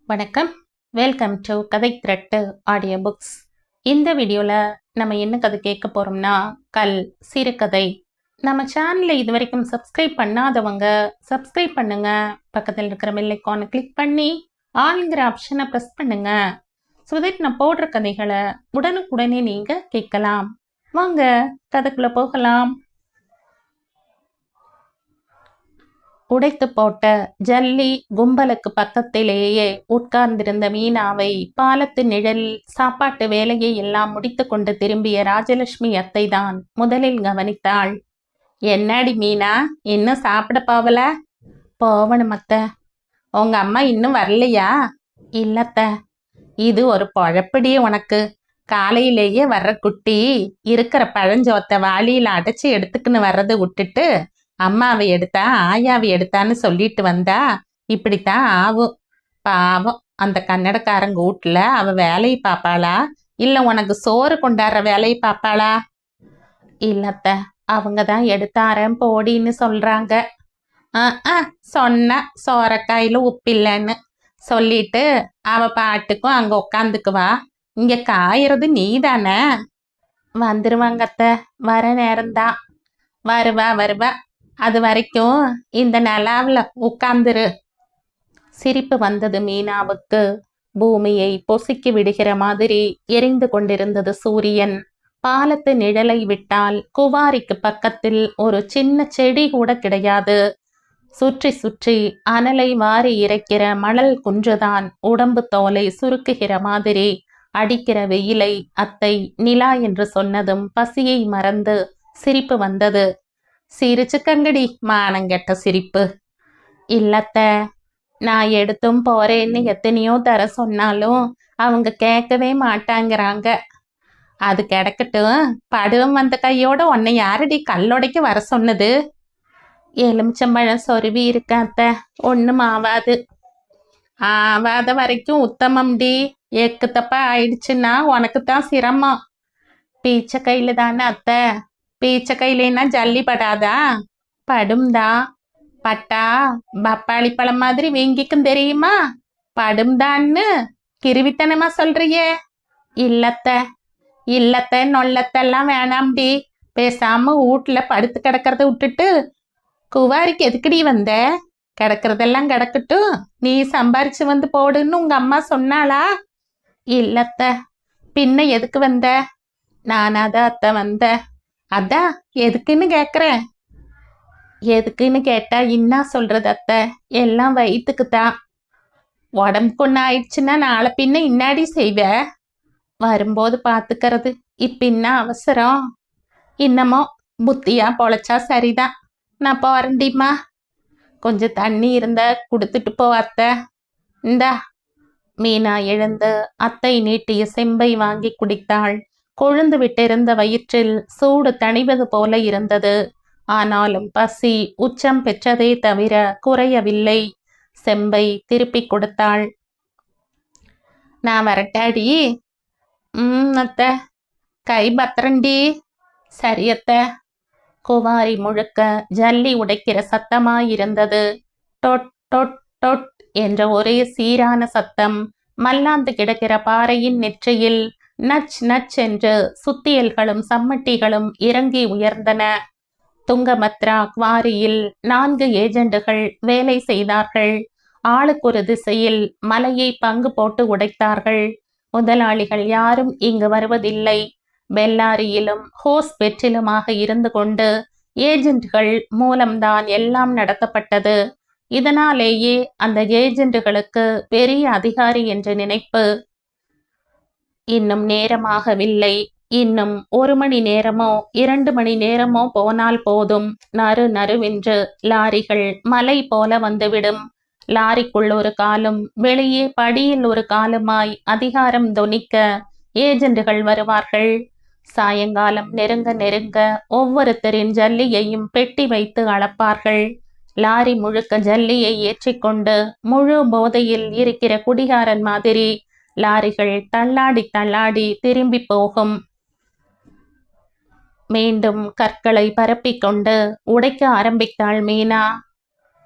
வணக்கம். Welcome to கதை திரட்டு audio books. இந்த வீடியோவில் நம்ம என்ன கதை கேட்க போகிறோம்னா கல் சிறுகதை. நம்ம சேனலை இது வரைக்கும் சப்ஸ்கிரைப் பண்ணாதவங்க சப்ஸ்கிரைப் பண்ணுங்க. பக்கத்தில் இருக்கிற பெல் ஐகானை கிளிக் பண்ணி ஆளுங்கிற ஆப்ஷனை ப்ரெஸ் பண்ணுங்க. ஸோ தட் நான் போடுற கதைகளை உடனுக்குடனே நீங்கள் கேட்கலாம். வாங்க கதைக்குள்ளே போகலாம். உடைத்து போட்ட ஜல்லி கும்பலுக்கு பக்கத்திலேயே உட்கார்ந்திருந்த மீனாவை பாலத்து நிழலில் சாப்பாட்டு வேலையை எல்லாம் முடித்து கொண்டு திரும்பிய ராஜலட்சுமி அத்தை தான் முதலில் கவனித்தாள். என்னடி மீனா, இன்னும் சாப்பிட போவல? போவணும் அத்தை. உங்க அம்மா இன்னும் வரலையா? இல்லத்த. இது ஒரு பொழப்படியே உனக்கு. காலையிலேயே வர்ற குட்டி இருக்கிற பழஞ்சோத்தை வாளியில அடைச்சி எடுத்துக்கின்னு வர்றதை விட்டுட்டு அம்மாவை எடுத்தா ஆயாவை எடுத்தான்னு சொல்லிட்டு வந்தா இப்படித்தான் ஆகும். பாவம், அந்த கன்னடக்காரங்க வீட்டுல அவ வேலையை பார்ப்பாளா இல்ல உனக்கு சோறு கொண்டாடுற வேலையை பார்ப்பாளா? இல்லத்த, அவங்க தான் எடுத்தாரன் போடின்னு சொல்றாங்க. சொன்ன சோரக்காயில உப்பில்லைன்னு சொல்லிட்டு அவ பாட்டுக்கும் அங்க உக்காந்துக்குவா. இங்க காயறது நீ தானே. வந்துருவாங்கத்த, வர நேரம்தான். வருவா. அது வரைக்கும் இந்த நிலாவில் உட்கார்ந்துரு. சிரிப்பு வந்தது மீனாவுக்கு. பூமியை பொசுக்கி விடுகிற மாதிரி எரிந்து கொண்டிருந்தது சூரியன். பாலத்து நிழலை விட்டால் குவாரிக்கு பக்கத்தில் ஒரு சின்ன செடி கூட கிடையாது. சுற்றி சுற்றி அனலை வாரி இறைக்கிற மணல் குன்றுதான் உடம்பு தோலை சுருக்குகிற மாதிரி அடிக்கிற வெயிலை அத்தை நிலா என்று சொன்னதும் பசியை மறந்து சிரிப்பு வந்தது. சிரிச்சு கங்கடி, மானங்கெட்ட சிரிப்பு. இல்லத்த, நான் எடுத்தும் போறேன்னு எத்தனையோ தர சொன்னாலும் அவங்க கேட்கவே மாட்டாங்கிறாங்க. அது கிடக்கட்டும், படுவம் வந்த கையோட உன்னை யாரடி கல்லொடைக்கு வர சொன்னது? எலுமிச்சம்பழம் சொருவி இருக்காத்த, ஒன்றும் ஆவாது. ஆவாத வரைக்கும் உத்தமம்டி. எக்கு தப்பா ஆயிடுச்சுன்னா உனக்கு தான் சிரமம். பீச்ச கையில தானே அத்தை. பீச்ச கையிலன்னா ஜல்லி படாதா? படும்தா. பட்டா பப்பாளி பழம் மாதிரி வீங்கிக்கும் தெரியுமா? படும்தான்னு கிருவித்தனமா சொல்றியே. இல்லத்த நொல்லத்தெல்லாம் வேணாம்டி. பேசாம வீட்டுல படுத்து கிடக்கிறத விட்டுட்டு குவாரிக்கு எதுக்குடி வந்த? கிடக்கிறதெல்லாம் கிடக்கட்டும், நீ சம்பாரிச்சு வந்து போடுன்னு உங்க அம்மா சொன்னாளா? இல்லத்த. பின்ன எதுக்கு வந்த? நானாதான் அத்தை வந்த. அதான் எதுக்குன்னு கேக்குறேன். எதுக்குன்னு கேட்டா இன்னா சொல்றது அத்தை, எல்லாம் வயிற்றுக்குத்தான். உடம்புக்கு ஒன்று ஆயிடுச்சுன்னா நாளை பின்ன இன்னாடி செய்வ? வரும்போது பார்த்துக்கிறது. இப்பின்னா அவசரம். இன்னமோ புத்தியா பொழைச்சா சரிதான். நான் போறேன்டிம்மா. கொஞ்சம் தண்ணி இருந்தா கொடுத்துட்டு போ அத்தை. இந்தா. மீனா எழுந்து அத்தை நீட்டிய செம்பை வாங்கி குடித்தாள். கொழுந்து விட்டிருந்த வயிற்றில் சூடு தணிவது போல இருந்தது. ஆனாலும் பசி உச்சம் பெற்றதே தவிர குறையவில்லை. செம்பை திருப்பி கொடுத்தாள். நான் வரட்டாடி? அத்தை. கை பத்திரண்டி. சரியத்த. குவாரி முழுக்க ஜல்லி உடைக்கிற சத்தமாயிருந்தது. டொட் டொட் டொட் என்ற ஒரே சீரான சத்தம். மல்லாந்து கிடக்கிற பாறையின் நெற்றியில் நச் நச் என்று சுத்தியல்களும் சம்மட்டிகளும் இறங்கி உயர்ந்தன. துங்கபத்ரா குவாரியில் 4 ஏஜெண்டுகள் வேலை செய்தார்கள். ஆளுக்கு ஒரு திசையில் மலையை பங்கு போட்டு உடைத்தார்கள். முதலாளிகள் யாரும் இங்கு வருவதில்லை. பெல்லாரியிலும் ஹோஸ்பெட்டிலுமாக இருந்து கொண்டு ஏஜெண்டுகள் மூலம்தான் எல்லாம் நடத்தப்பட்டது. இதனாலேயே அந்த ஏஜெண்டுகளுக்கு பெரிய அதிகாரி என்ற நினைப்பு. இன்னும் நேரமாகவில்லை. இன்னும் 1 மணி நேரமோ 2 மணி நேரமோ போனால் போதும். நறு நறுவென்று லாரிகள் மலை போல வந்துவிடும். லாரிக்குள் ஒரு காலும் வெளியே படியில் ஒரு காலுமாய் அதிகாரம் தொனிக்க ஏஜெண்டுகள் வருவார்கள். சாயங்காலம் நெருங்க நெருங்க ஒவ்வொருத்தரின் ஜல்லியையும் பெட்டி வைத்து அளப்பார்கள். லாரி முழுக்க ஜல்லியை ஏற்றிக்கொண்டு முழு போதையில் இருக்கிற குடிகாரன் மாதிரி லாரிகள் தள்ளாடி தள்ளாடி திரும்பி போகும். மீண்டும் கற்களை பரப்பிக்கொண்டு உடைக்க ஆரம்பித்தாள் மீனா.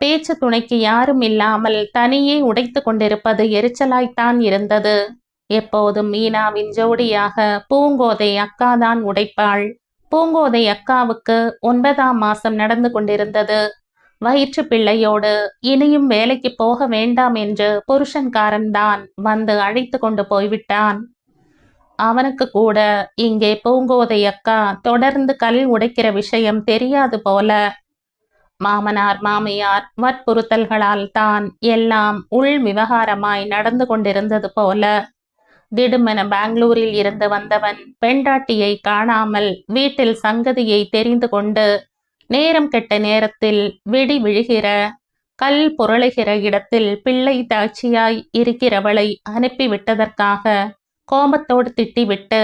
பேச்சு துணைக்கு யாரும் இல்லாமல் தனியே உடைத்து கொண்டிருப்பது எரிச்சலாய்த்தான் இருந்தது. எப்போதும் மீனாவின் ஜோடியாக பூங்கோதை அக்காதான் உடைப்பாள். பூங்கோதை அக்காவுக்கு 9ஆம் மாசம் நடந்து கொண்டிருந்தது. வயிற்று பிள்ளையோடு இனியும் வேலைக்கு போக வேண்டாம் என்று புருஷன்காரன்தான் வந்து அழைத்து கொண்டு போய்விட்டான். அவனுக்கு கூட இங்கே பூங்கோதை அக்கா தொடர்ந்து கல் உடைக்கிற விஷயம் தெரியாது போல. மாமனார் மாமியார் வற்புறுத்தல்களால் தான் எல்லாம் உள் விவகாரமாய் நடந்து கொண்டிருந்தது போல. திடுமென பெங்களூரில் இருந்து வந்தவன் பெண்டாட்டியை காணாமல் வீட்டில் சங்கதியை தெரிந்து கொண்டு நேரம் கெட்ட நேரத்தில் வெடி விழுகிற கல் புரளுகிற இடத்தில் பிள்ளை தாட்சியாய் இருக்கிறவளை அனுப்பிவிட்டதற்காக கோபத்தோடு திட்டிவிட்டு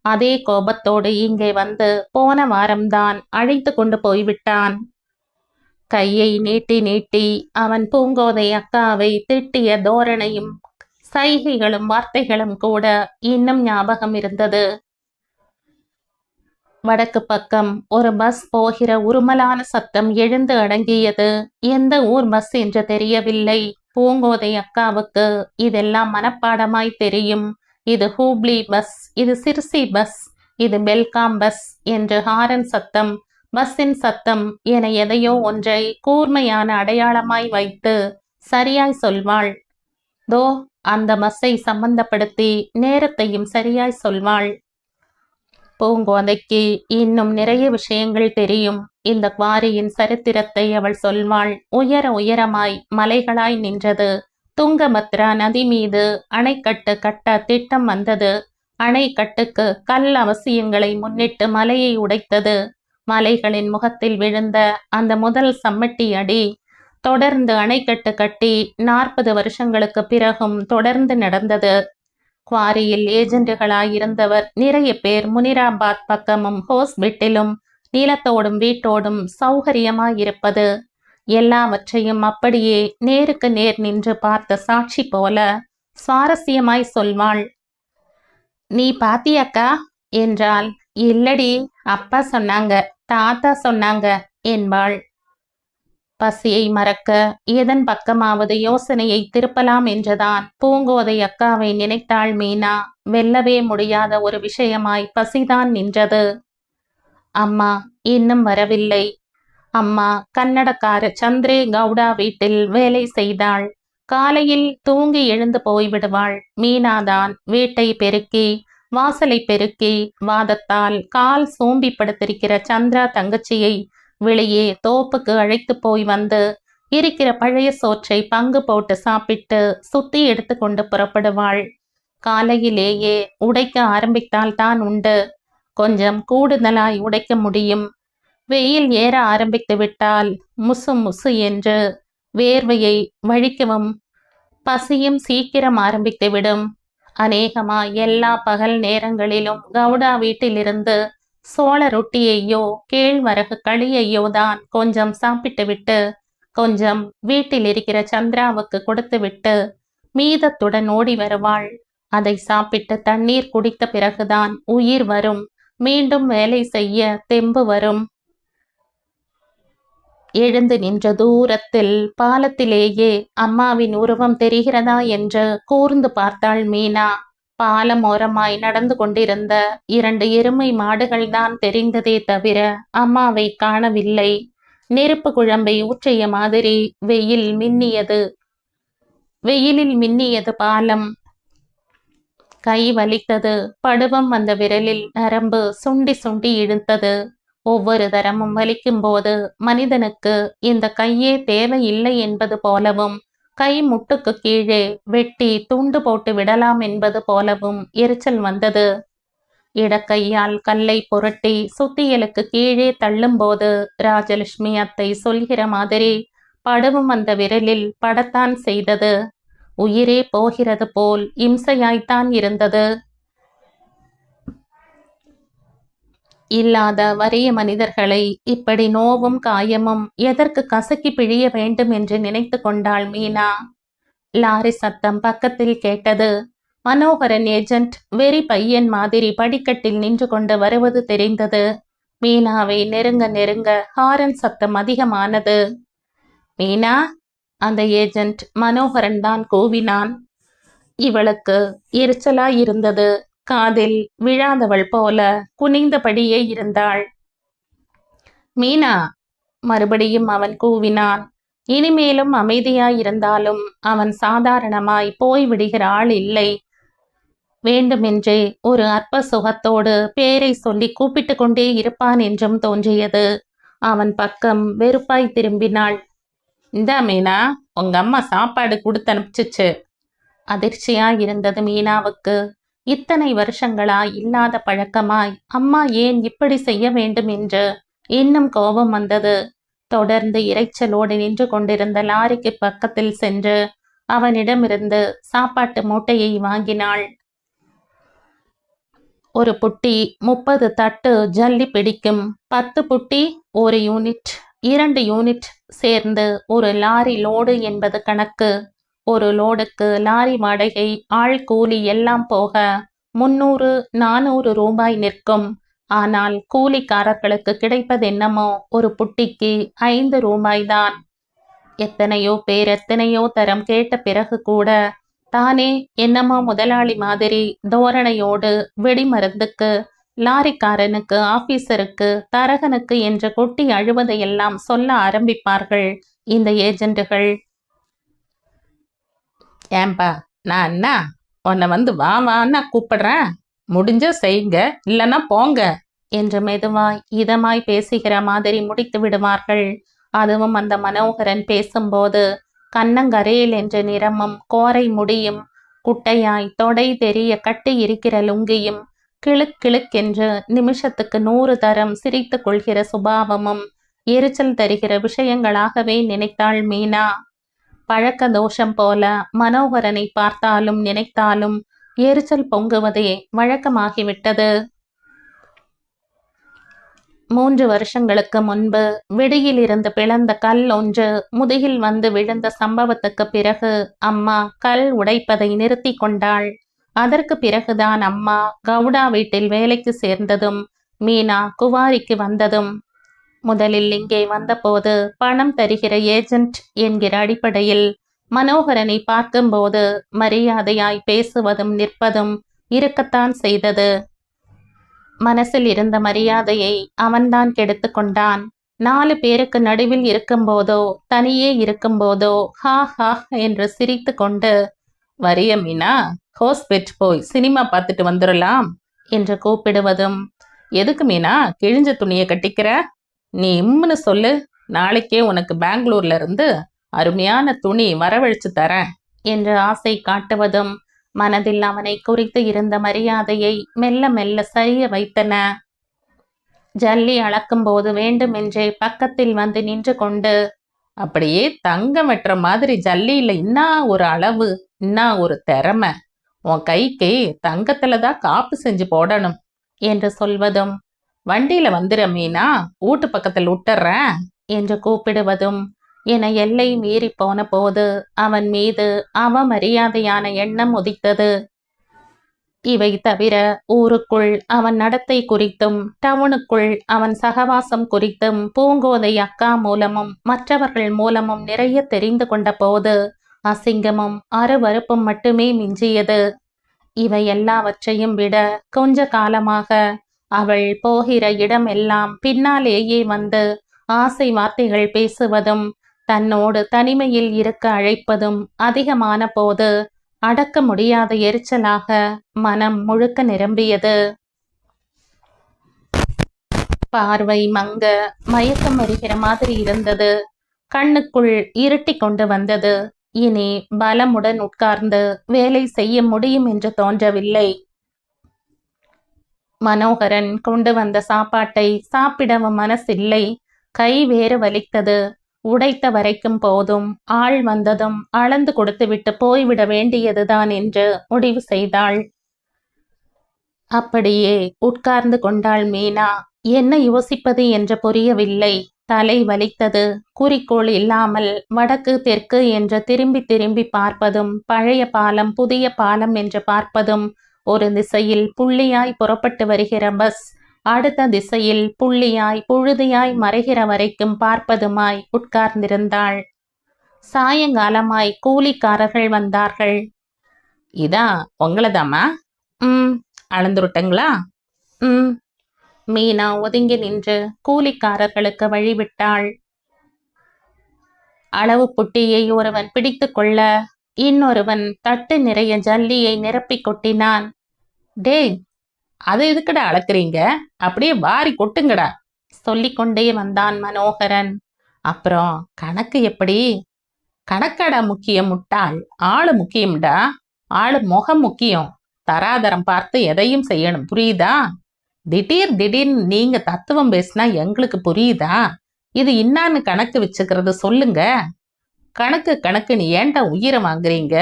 அதே கோபத்தோடு இங்கே வந்து போன வாரம்தான் அழைத்து கொண்டு போய்விட்டான். கையை நீட்டி நீட்டி அவன் பூங்கோதை அக்காவை திட்டிய தோரணையும் சைகைகளும் வார்த்தைகளும் கூட இன்னும் ஞாபகம் இருந்தது. வடக்கு பக்கம் ஒரு பஸ் போகிற உருமலான சத்தம் எழுந்து அடங்கியது. எந்த ஊர் பஸ் என்று தெரியவில்லை. பூங்கோதை அக்காவுக்கு இதெல்லாம் மனப்பாடமாய் தெரியும். இது ஹூப்ளி பஸ், இது சிர்சி பஸ், இது பெல்காம் பஸ் என்று ஹாரன் சத்தம், பஸ்ஸின் சத்தம் என எதையோ ஒன்றை கூர்மையான அடையாளமாய் வைத்து சரியாய் சொல்வாள். தோ அந்த பஸ்ஸை சம்பந்தப்படுத்தி நேரத்தையும் சரியாய் சொல்வாள். பூங்கோதைக்கு இன்னும் நிறைய விஷயங்கள் தெரியும். இந்த குவாரியின் சரித்திரத்தை அவள் சொல்வாள். உயர உயரமாய் மலைகளாய் நின்றது. துங்கபத்ரா நதி மீது அணைக்கட்டு கட்ட திட்டம் வந்தது. அணைக்கட்டுக்கு கல் அவசியங்களை முன்னிட்டு மலையை உடைத்தது. மலைகளின் முகத்தில் விழுந்த அந்த முதல் சம்மட்டி அடி தொடர்ந்து அணைக்கட்டு கட்டி 40 வருஷங்களுக்கு பிறகும் தொடர்ந்து நடந்தது. குவாரியில் ஏஜென்ட்டுகளாயிருந்தவர் நிறைய பேர் முனிராபாத் பக்கமும் ஹோஸ்பிட்டிலும் நிலத்தோடும் வீட்டோடும் சௌகரியமாயிருப்பது எல்லாவற்றையும் அப்படியே நேருக்கு நேர் நின்று பார்த்த சாட்சி போல சுவாரஸ்யமாய் சொல்வாள். நீ பாத்தியாக்கா என்றால், இல்லடி, அப்பா சொன்னாங்க, தாத்தா சொன்னாங்க என்பாள். பசியை மறக்க எதன் பக்கமாவது யோசனையை திருப்பலாம் என்றுதான் பூங்கோதை அக்காவை நினைத்தாள் மீனா. வெல்லவே முடியாத ஒரு விஷயமாய் பசிதான் நின்றது. அம்மா இன்னும் வரவில்லை. அம்மா கன்னடக்கார சந்திரே கவுடா வீட்டில் வேலை செய்தாள். காலையில் தூங்கி எழுந்து போய்விடுவாள். மீனாதான் வீட்டை பெருக்கி வாசலை பெருக்கி வாதத்தால் கால் சூம்பி படுத்திருக்கிற சந்திரா தங்கச்சியை வெளியே தோப்புக்கு அழைத்து போய் வந்து இருக்கிற பழைய சோற்றை பங்கு போட்டு சாப்பிட்டு சுத்தி எடுத்து கொண்டு புறப்படுவாள். காலையிலேயே உடைக்க ஆரம்பித்தால் தான் உண்டு. கொஞ்சம் கூடுதலாய் உடைக்க முடியும். வெயில் ஏற ஆரம்பித்து விட்டால் முசு முசு என்று வேர்வையை வழிக்கவும் பசியும் சீக்கிரம் ஆரம்பித்துவிடும். அநேகமா எல்லா பகல் நேரங்களிலும் கவுடா வீட்டிலிருந்து சோள ரொட்டியையோ கேழ்வரகு களியையோ தான் கொஞ்சம் சாப்பிட்டுவிட்டு கொஞ்சம் வீட்டில் இருக்கிற சந்திராவுக்கு கொடுத்துவிட்டு மீதத்துடன் ஓடி வருவாள். அதை சாப்பிட்டு தண்ணீர் குடித்த பிறகுதான் உயிர் வரும். மீண்டும் வேலை செய்ய தெம்பு வரும். எழுந்து நின்ற தூரத்தில் பாலத்திலேயே அம்மாவின் உருவம் தெரிகிறதா என்று கூர்ந்து பார்த்தாள் மீனா. பாலம் ஓரமாய் நடந்து கொண்டிருந்த 2 எருமை மாடுகள்தான் தெரிந்ததே தவிர அம்மாவை காணவில்லை. நெருப்பு குழம்பை ஊற்றிய மாதிரி வெயிலில் மின்னியது பாலம். கை வலித்தது. படுவம் வந்த விரலில் நரம்பு சுண்டி சுண்டி இழுத்தது. ஒவ்வொரு தரமும் வலிக்கும் போது மனிதனுக்கு இந்த கையே தேவையில்லை என்பது போலவும் கை முட்டுக்கு கீழே வெட்டி துண்டு போட்டு விடலாம் என்பது போலவும் எரிச்சல் வந்தது. இடக்கையால் கல்லை புரட்டி சுத்தியலுக்கு கீழே தள்ளும்போது ராஜலட்சுமி அத்தை சொல்கிற மாதிரி படுவும் அந்த விரலில் படத்தான் செய்தது. உயிரே போகிறது போல் இம்சையாய்த்தான் இருந்தது. இல்லாத வறிய மனிதர்களை இப்படி நோவும் காயமும் எதற்கு கசக்கி பிழிய வேண்டும் என்று நினைத்து கொண்டாள் மீனா. லாரி சத்தம் பக்கத்தில் கேட்டது. மனோகரன் ஏஜென்ட் வெறி பையன் மாதிரி படிக்கட்டில் நின்று கொண்டு வருவது தெரிந்தது. மீனாவை நெருங்க நெருங்க ஹாரன் சத்தம் அதிகமானது. மீனா, அந்த ஏஜென்ட் மனோகரன் தான் கூவினான். இவளுக்கு எரிச்சலாயிருந்தது. காதில் விழாதவள் போல குனிந்தபடியே இருந்தாள். மீனா, மறுபடியும் அவன் கூவினான். இனிமேலும் அமைதியாயிருந்தாலும் அவன் சாதாரணமாய் போய்விடுகிற ஆள் இல்லை. வேண்டுமென்றே ஒரு அற்ப சுகத்தோடு பேரை சொல்லி கூப்பிட்டு கொண்டே இருப்பான் என்றும் தோன்றியது. அவன் பக்கம் வெறுப்பாய் திரும்பினாள். இந்தா மீனா, உங்க அம்மா சாப்பாடு கொடுத்து அனுப்பிச்சிச்சு. அதிர்ச்சியாயிருந்தது மீனாவுக்கு. இத்தனை வருஷங்களாய் இல்லாத பழக்கமாய் அம்மா ஏன் இப்படி செய்ய வேண்டும் என்று இன்னும் கோபம் வந்தது. தொடர்ந்து இரைச்சலோடு நின்று கொண்டிருந்த லாரிக்கு பக்கத்தில் சென்று அவனிடமிருந்து சாப்பாட்டு மூட்டையை வாங்கினாள். ஒரு புட்டி 30 தட்டு ஜல்லி பிடிக்கும். 10 புட்டி 1 யூனிட், 2 யூனிட் சேர்ந்து ஒரு லாரி லோடு என்பது கணக்கு. ஒரு லோடுக்கு லாரி வாடகை, ஆள் கூலி எல்லாம் போக 300-400 ரூபாய் நிற்கும். ஆனால் கூலிக்காரர்களுக்கு கிடைப்பதென்னமோ ஒரு புட்டிக்கு 5 ரூபாய்தான். எத்தனையோ பேர் எத்தனையோ தரம் கேட்ட பிறகு கூட தானே என்னமோ முதலாளி மாதிரி தோரணையோடு வெடிமருந்துக்கு, லாரிக்காரனுக்கு, ஆபீசருக்கு, தரகனுக்கு என்று கொட்டி அழுவதையெல்லாம் சொல்ல ஆரம்பிப்பார்கள் இந்த ஏஜென்ட்டுகள். ஏம்பா, நான் என்ன உன்னை வந்து வா வான்னா கூப்பிடுறேன்? முடிஞ்ச செய்ங்க, இல்லைன்னா போங்க என்று மெதுவாய் இதமாய் பேசுகிற மாதிரி முடித்து விடுவார்கள். அதுவும் அந்த மனோகரன் பேசும்போது கண்ணங்கரையில் என்ற நிறமும், கோரை முடியும், குட்டையாய் தொடை தெரிய கட்டி இருக்கிற லுங்கியும், கிளுக் கிளுக்கென்று நிமிஷத்துக்கு 100 தரம் சிரித்து கொள்கிற சுபாவமும் எரிச்சல் தருகிற விஷயங்களாகவே நினைத்தாள் மீனா. பழக்க தோஷம் போல மனோகரனை பார்த்தாலும் நினைத்தாலும் எரிச்சல் பொங்குவதே வழக்கமாகிவிட்டது. 3 வருஷங்களுக்கு முன்பு வெடியில் இருந்து பிளந்த கல் ஒன்று முதுகில் வந்து விழுந்த சம்பவத்துக்கு பிறகு அம்மா கல் உடைப்பதை நிறுத்தி கொண்டாள். அதற்கு பிறகுதான் அம்மா கவுடா வீட்டில் வேலைக்கு சேர்ந்ததும் மீனா குவாரிக்கு வந்ததும். முதலில் இங்கே வந்தபோது பணம் தருகிற ஏஜென்ட் என்கிற அடிப்படையில் மனோகரனை பார்க்கும்போது மரியாதையாய் பேசுவதும் நிற்பதும் இருக்கத்தான் செய்தது. மனசில் இருந்த மரியாதையை அவன்தான் கெடுத்து கொண்டான். 4 பேருக்கு நடுவில் இருக்கும்போதோ தனியே இருக்கும்போதோ ஹா ஹா என்று சிரித்து கொண்டு, வரிய மீனா, ஹோஸ்பெட் போய் சினிமா பார்த்துட்டு வந்துடலாம் என்று கூப்பிடுவதும், எதுக்கு மீனா கிழிஞ்ச துணியை கட்டிக்கிற? நீ இம்முன்னு சொல்லு, நாளைக்கே உனக்கு பெங்களூர்ல இருந்து அருமையான துணி வரவழைச்சு தரேன் என்று ஆசை காட்டுவதும் மனதில் அவனை குறித்து இருந்த மரியாதையை மெல்ல மெல்ல சரிய வைத்தன. ஜல்லி அளக்கும்போது வேண்டுமென்றே பக்கத்தில் வந்து நின்று கொண்டு, அப்படியே தங்கம் வெட்டுற மாதிரி ஜல்லியில இன்னா ஒரு அளவு, இன்னா ஒரு திறமை, உன் கைக்கு தங்கத்துல தான் காப்பு செஞ்சு போடணும் என்று சொல்வதும், வண்டியில வந்துற மீனா, வீட்டு பக்கத்தில் விட்டுறேன் என்று கூப்பிடுவதும் என எல்லை மீறி போன போது அவன் மீது அவமரியாதையான எண்ணம் உதித்தது. இவை தவிர ஊருக்குள் அவன் நடத்தை குறித்தும், டவுனுக்குள் அவன் சகவாசம் குறித்தும் பூங்கோதை அக்கா மூலமும் மற்றவர்கள் மூலமும் நிறைய தெரிந்து கொண்ட போது அசிங்கமும் அருவருப்பும் மட்டுமே மிஞ்சியது. இவை எல்லாவற்றையும் விட கொஞ்ச காலமாக அவள் போகிற இடமெல்லாம் பின்னாலேயே வந்து ஆசை வார்த்தைகள் பேசுவதும், தன்னோடு தனிமையில் இருக்க அழைப்பதும் அதிகமான போது அடக்க முடியாத எரிச்சலாக மனம் முழுக்க நிரம்பியது. பார்வை மங்க மயக்கம் வருகிற மாதிரி இருந்தது. கண்ணுக்குள் இருட்டி கொண்டு வந்தது. இனி பலமுடன் உட்கார்ந்து வேலை செய்ய முடியும் என்று தோன்றவில்லை. மனோகரன் கொண்டு வந்த சாப்பாட்டை சாப்பிடவும் மனசில்லை. கை வேறு வலித்தது. உடைத்த வரைக்கும் போதும், ஆள் வந்ததும் அளந்து கொடுத்துவிட்டு போய்விட வேண்டியதுதான் என்று முடிவு செய்தாள். அப்படியே உட்கார்ந்து கொண்டாள் மீனா. என்ன யோசிப்பது என்று புரியவில்லை. தலை வலித்தது. குறிக்கோள் இல்லாமல் வடக்கு தெற்கு என்று திரும்பி திரும்பி பார்ப்பதும், பழைய பாலம் புதிய பாலம் என்று பார்ப்பதும், ஒரு திசையில் புள்ளியாய் புறப்பட்டு வருகிற பஸ் அடுத்த திசையில் புள்ளியாய் புழுதியாய் மறைகிற வரைக்கும் பார்ப்பதுமாய் உட்கார்ந்திருந்தாள். சாயங்காலமாய் கூலிக்காரர்கள் வந்தார்கள். இதான் உங்களதாம்மா? ம். அளந்துருட்டுங்களா? ம். மீனா ஒதுங்கி நின்று கூலிக்காரர்களுக்கு வழிவிட்டாள். அளவு புட்டியை ஒருவன் பிடித்து கொள்ள இன்னொருவன் தட்டு நிறைய ஜல்லியை நிரப்பி கொட்டினான். டேய், அதை எதுக்குடா அளக்குறீங்க? அப்படியே வாரி கொட்டுங்கடா சொல்லிக்கொண்டே வந்தான் மனோகரன். அப்புறம் கணக்கு எப்படி? கணக்காடா முக்கியம் முட்டாள், ஆளு முக்கியம்டா. ஆளு முகம் முக்கியம். தராதரம் பார்த்து எதையும் செய்யணும், புரியுதா? திடீர்னு நீங்க தத்துவம் பேசினா எங்களுக்கு புரியுதா? இது இன்னான்னு கணக்கு வச்சுக்கிறது சொல்லுங்க. கணக்குன்னு ஏன்டா உயிரை வாங்குறீங்க?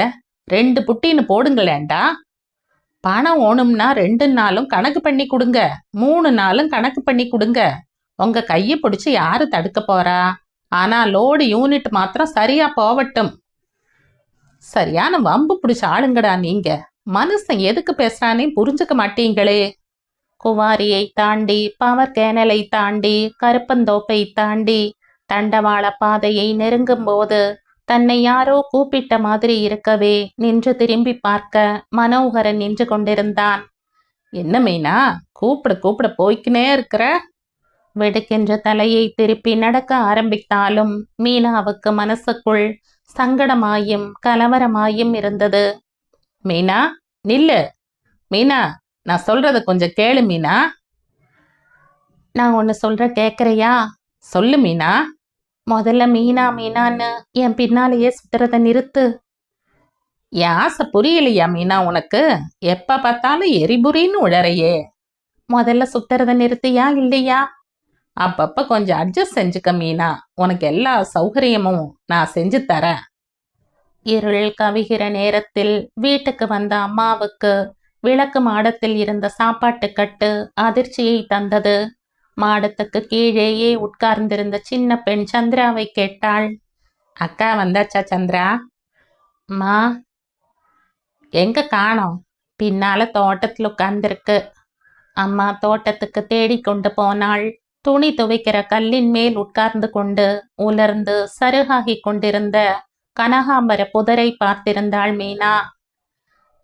2 புட்டின்னு போடுங்களேண்டா. பணம் ஓணும்னா 2 நாளும் கணக்கு பண்ணி கொடுங்க, 3 நாளும் கணக்கு பண்ணி கொடுங்க. உங்க கையை பிடிச்சி யாரு தடுக்க போறா? ஆனா லோடு யூனிட் மாத்திரம் சரியா போவட்டும். சரியான வம்பு பிடிச்ச ஆளுங்கடா நீங்க. மனுஷன் எதுக்கு பேசுறானே புரிஞ்சுக்க மாட்டீங்களே. குவாரியை தாண்டி, பவர் கேனலை தாண்டி, கருப்பந்தோப்பை தாண்டி தண்டவாள பாதையை நெருங்கும் போது தன்னை யாரோ கூப்பிட்ட மாதிரி இருக்கவே நின்று திரும்பி பார்க்க மனோகரன் நின்று கொண்டிருந்தான். என்ன மீனா, கூப்பிட போய்க்கினே இருக்கிற? வெடுக்கென்ற தலையை திருப்பி நடக்க ஆரம்பித்தாலும் மீனாவுக்கு மனசுக்குள் சங்கடமாயும் கலவரமாயும் இருந்தது. மீனா, நில்லு. மீனா, நான் சொல்றத கொஞ்சம் கேளு மீனா. நான் ஒன்று சொல்ற கேட்குறியா? சொல்லு மீனா. முதல்ல மீனான்னு என் பின்னாலேயே சுத்துறத நிறுத்து. என் ஆசை புரியலையா மீனா உனக்கு? எப்ப பார்த்தாலும் எரிபுரின்னு உழறையே. முதல்ல சுத்துறத நிறுத்தியா இல்லையா? அப்பப்ப கொஞ்சம் அட்ஜஸ்ட் செஞ்சுக்க மீனா. உனக்கு எல்லா சௌகரியமும் நான் செஞ்சு தரேன். இருள் கவிகிற நேரத்தில் வீட்டுக்கு வந்த அம்மாவுக்கு விளக்கு மாடத்தில் இருந்த சாப்பாட்டு கட்டு அதிர்ச்சியை தந்தது. மாடத்துக்கு கீழேயே உட்கார்ந்திருந்த சின்ன பெண் சந்திராவை கேட்டாள். அக்கா வந்தாச்சா சந்திரா? மா, எங்க காணோம்? பின்னால தோட்டத்தில் உட்கார்ந்திருக்கு. அம்மா தோட்டத்துக்கு தேடிக்கொண்டு போனாள். துணி துவைக்கிற கல்லின் மேல் உட்கார்ந்து கொண்டு உலர்ந்து சருகாகி கொண்டிருந்த கனகாம்பர புதரை பார்த்திருந்தாள் மீனா.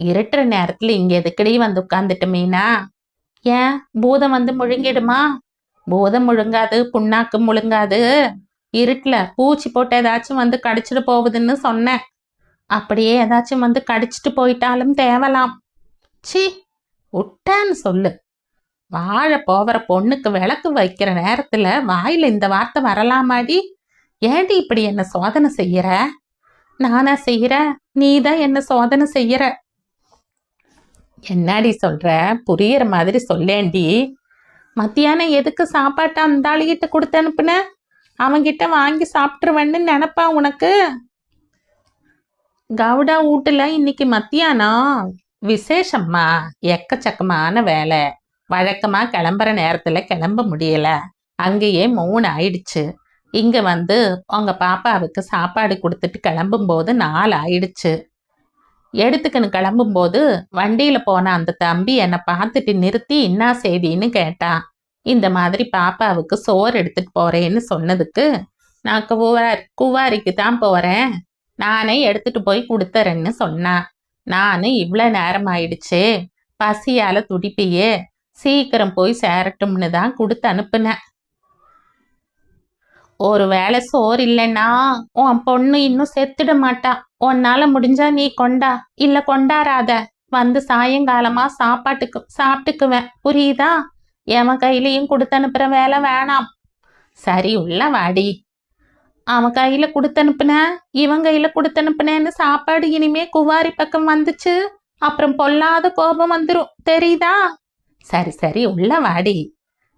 இருட்டுற நேரத்துல இங்க எதுக்கடி வந்து உட்கார்ந்துட்டு மீனா? ஏன் பூதம் வந்து முழுங்கிடுமா? பூதம் முழுங்காது, புண்ணாக்கு முழுங்காது. இருட்டுல பூச்சி போட்டு ஏதாச்சும் வந்து கடிச்சிட்டு போகுதுன்னு சொன்னேன். அப்படியே ஏதாச்சும் வந்து கடிச்சிட்டு போயிட்டாலும் தேவலாம். சி, விட்டான்னு சொல்லு. வாழ போகிற பொண்ணுக்கு விளக்கு வைக்கிற நேரத்துல வாயில இந்த வார்த்தை வரலாமாடி? ஏண்டி இப்படி என்ன சோதனை செய்யற? நானா செய்யற? நீதான் என்ன சோதனை செய்யற. என்னாடி சொல்ற? புரியுற மாதிரி சொல்லேண்டி. மத்தியானம் எதுக்கு சாப்பாட்டை அந்த ஆளுகிட்ட கொடுத்து அனுப்புன? அவங்கிட்ட வாங்கி சாப்பிட்டுருவேன்னு நினைப்பா உனக்கு? கவுடா வீட்டுல இன்னைக்கு மத்தியானம் விசேஷம்மா. எக்கச்சக்கமான வேலை. வழக்கமா கிளம்புற நேரத்துல கிளம்ப முடியல. அங்கேயே 3 ஆயிடுச்சு. இங்க வந்து உங்க பாப்பாவுக்கு சாப்பாடு கொடுத்துட்டு கிளம்பும் போது 4 ஆயிடுச்சு. எடுத்துக்கன்னு கிளம்பும்போது வண்டியில போன அந்த தம்பி என்னை பார்த்துட்டு நிறுத்தி என்ன செய்தின்னு கேட்டான். இந்த மாதிரி பாப்பாவுக்கு சோறு எடுத்துட்டு போறேன்னு சொன்னதுக்கு நான் குவாரிக்கு தான் போறேன், நானே எடுத்துட்டு போய் கொடுத்துறேன்னு சொன்னான். நானு இவ்வளோ நேரம் ஆயிடுச்சே, பசியால துடிப்பியே, சீக்கிரம் போய் சேரட்டும்னு தான் கொடுத்து அனுப்புனேன். ஒரு வேளை சோறு இல்லைன்னா உன் பொண்ணு இன்னும் செத்துட மாட்டா. உன்னால முடிஞ்சா நீ கொண்டா, இல்ல கொண்டாராத. வந்து சாயங்காலமா சாப்பிட்டுக்குவேன், புரியுதா? எவன் கையிலையும் கொடுத்து அனுப்புற வேலை வேணாம். சரி, உள்ள வாடி. அவன் கையில கொடுத்து அனுப்புன, இவன் கையில கொடுத்து அனுப்புனேன்னு சாப்பாடு இனிமே குவாரி பக்கம் வந்துச்சு, அப்புறம் பொல்லாத கோபம் வந்துடும், தெரியுதா? சரி உள்ள வாடி.